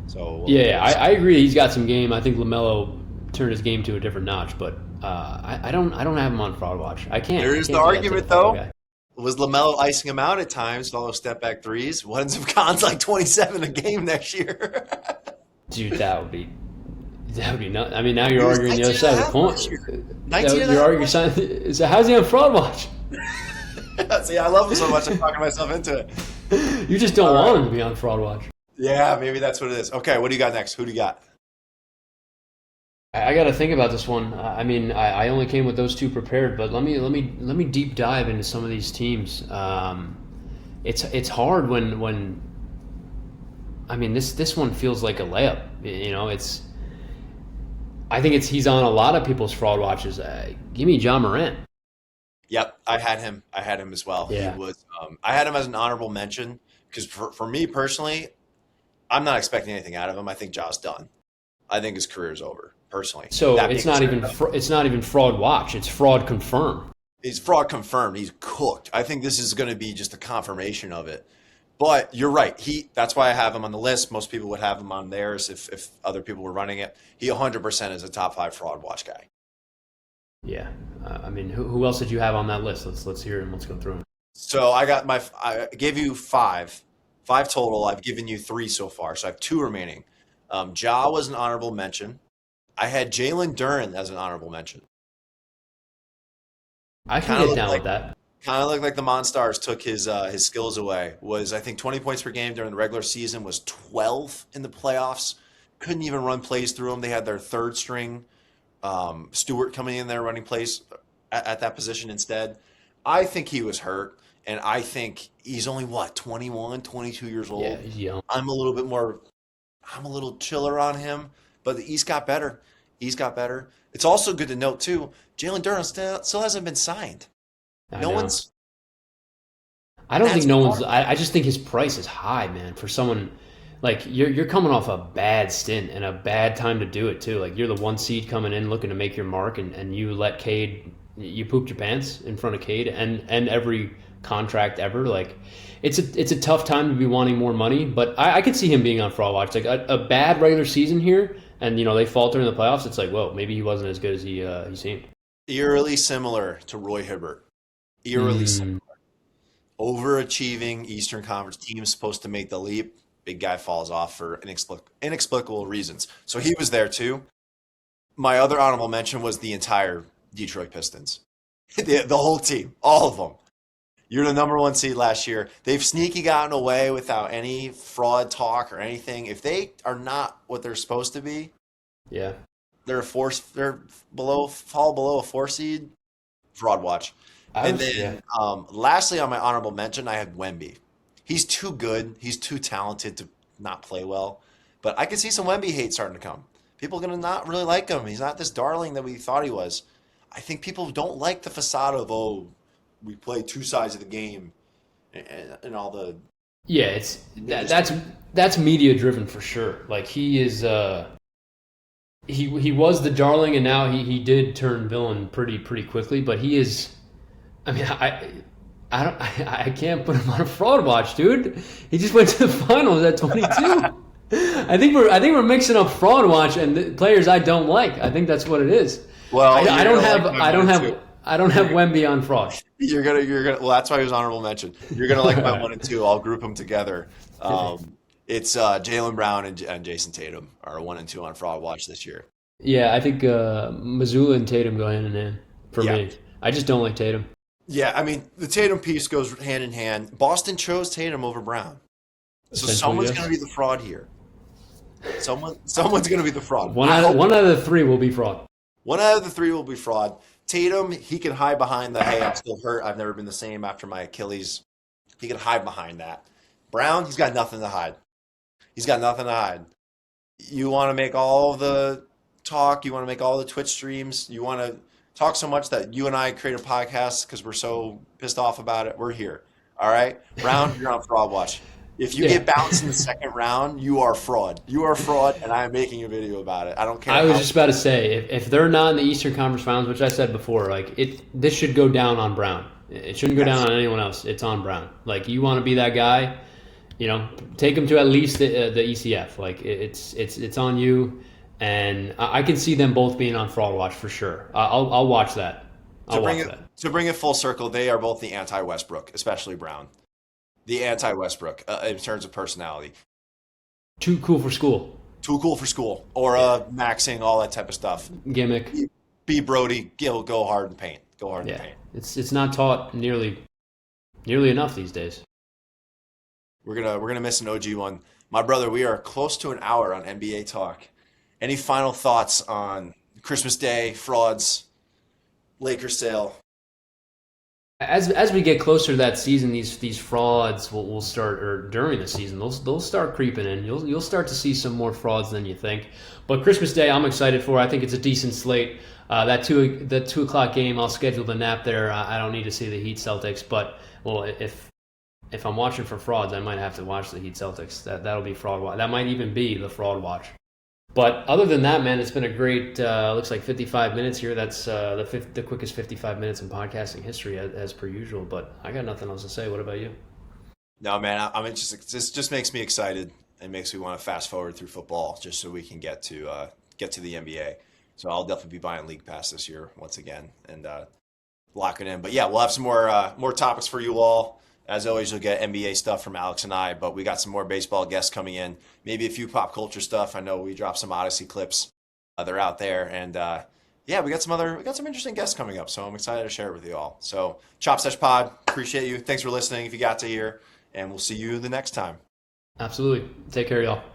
So I agree. He's got some game. I think LaMelo turned his game to a different notch, but I don't have him on fraud watch. I can't. There's the argument though. Was LaMelo icing him out at times with all those step back threes? What if Con's like 27 a game next year? Dude, that would be nuts. I mean, now you're arguing the other side of the coin. You're arguing. So how's he on fraud watch? See, I love him so much. I'm talking myself into it. You just don't All want right. him to be on Fraud Watch. Yeah, maybe that's what it is. Okay, what do you got next? Who do you got? I got to think about this one. I mean, I only came with those two prepared, but let me deep dive into some of these teams. It's hard when I mean this one feels like a layup. You know, I think he's on a lot of people's fraud watches. Give me John Morant. Yep, I had him. I had him as well. He Yeah. was. I had him as an honorable mention because for me personally, I'm not expecting anything out of him. I think Ja's done. I think his career is over. Personally, So that it's being not said, even it's not even fraud watch. It's fraud confirmed. he's fraud confirmed. He's cooked. I think this is going to be just a confirmation of it. But you're right. That's why I have him on the list. Most people would have him on theirs if other people were running it. He 100% is a top 5 fraud watch guy. Yeah. I mean, who else did you have on that list? Let's hear it and let's go through them. So I gave you five total. I've given you 3 so far. So I have 2 remaining. Ja was an honorable mention. I had Jalen Duren as an honorable mention. I can Kinda get looked down like with that. kind of looked like the Monstars took his skills away. Was I think 20 points per game during the regular season, was 12 in the playoffs. Couldn't even run plays through them. They had their third string Stewart coming in there running plays at that position instead. I think he was hurt, and I think he's only 21, 22 years old. Yeah, he's young. I'm a little chiller on him, but the East got better. East got better. It's also good to note too, Jalen Duren still hasn't been signed. I No know. one's. I don't That's think no one's. hard. I just think his price is high, man. For someone like you're coming off a bad stint and a bad time to do it too. Like you're the 1 seed coming in looking to make your mark, and you let Cade, you pooped your pants in front of Cade and every contract ever. Like it's a tough time to be wanting more money, but I could see him being on fraud watch. Like a bad regular season here, and they falter in the playoffs. It's like, whoa, maybe he wasn't as good as he seemed. Eerily similar to Roy Hibbert. Eerily Mm, similar. Overachieving Eastern Conference team supposed to make the leap. Big guy falls off for inexplicable reasons. So he was there too. My other honorable mention was the entire Detroit Pistons. The whole team, all of them. You're the number 1 seed last year. They've sneaky gotten away without any fraud talk or anything. If they are not what they're supposed to be, yeah. they're fall below a 4 seed. Fraud watch. And then lastly on my honorable mention, I had Wemby. He's too good. He's too talented to not play well. But I could see some Wemby hate starting to come. People are going to not really like him. He's not this darling that we thought he was. I think people don't like the facade of, we play 2 sides of the game and all the. Yeah, that's media driven for sure. Like he is he was the darling, and now he did turn villain pretty quickly, but he is. I mean, I can't put him on a fraud watch, dude. He just went to the finals at 22. I think we're mixing up fraud watch and the players I don't like. I think that's what it is. Well, I you're don't gonna have like I don't my have one and I don't have Wemby on fraud. 2. You're gonna. Well, that's why he was honorable mention. You're gonna like my 1 and 2. I'll group them together. It's Jaylen Brown and Jason Tatum are 1 and 2 on fraud watch this year. Yeah, I think Missoula and Tatum go hand in hand for Yeah. me. I just don't like Tatum. Yeah, I mean the Tatum piece goes hand in hand. Boston chose Tatum over Brown, so Essentially, someone's yes. going to be the fraud here. Someone's going to be the fraud. One out of the 3 will be fraud. 1 out of the 3 will be fraud. Tatum, he can hide behind the, hey, I'm still hurt. I've never been the same after my Achilles. He can hide behind that. Brown, he's got nothing to hide. He's got nothing to hide. You want to make all the talk. You want to make all the Twitch streams. You want to talk so much that you and I create a podcast because we're so pissed off about it. We're here. All right? Brown, you're on fraud watch. If you get bounced in the second round, you are fraud. You are fraud, and I am making a video about it. I don't care. I was just about to say, if they're not in the Eastern Conference Finals, which I said before, like this should go down on Brown. It shouldn't go down on anyone else. It's on Brown. Like you want to be that guy, take him to at least the ECF. Like it's on you, and I can see them both being on fraud watch for sure. I'll watch that. To bring it full circle, they are both the anti-Westbrook, especially Brown. The anti-Westbrook in terms of personality. Too cool for school. Too cool for school. Or maxing, all that type of stuff. Gimmick. Be Brody, go hard and paint. Go hard in Yeah, the paint. it's not taught nearly enough these days. We're gonna miss an OG one. My brother, we are close to an hour on NBA talk. Any final thoughts on Christmas Day, frauds, Lakers sale? As we get closer to that season, these frauds will start, or during the season, they'll start creeping in. You'll start to see some more frauds than you think. But Christmas Day, I'm excited for. I think it's a decent slate. That 2 o'clock game, I'll schedule the nap there. I don't need to see the Heat Celtics, but well, if I'm watching for frauds, I might have to watch the Heat Celtics. That'll be fraud watch. That might even be the fraud watch. But other than that, man, it's been a great, looks like 55 minutes here. That's the quickest 55 minutes in podcasting history, as per usual. But I got nothing else to say. What about you? No, man, I'm interested. This just makes me excited and makes me want to fast forward through football just so we can get to the NBA. So I'll definitely be buying League Pass this year once again and lock it in. But yeah, we'll have some more topics for you all. As always, you'll get NBA stuff from Alex and I, but we got some more baseball guests coming in. Maybe a few pop culture stuff. I know we dropped some Odyssey clips. They're out there, and yeah, we got some interesting guests coming up. So I'm excited to share it with you all. So Chop Sesh Pod, appreciate you. Thanks for listening if you got to here, and we'll see you the next time. Absolutely. Take care, y'all.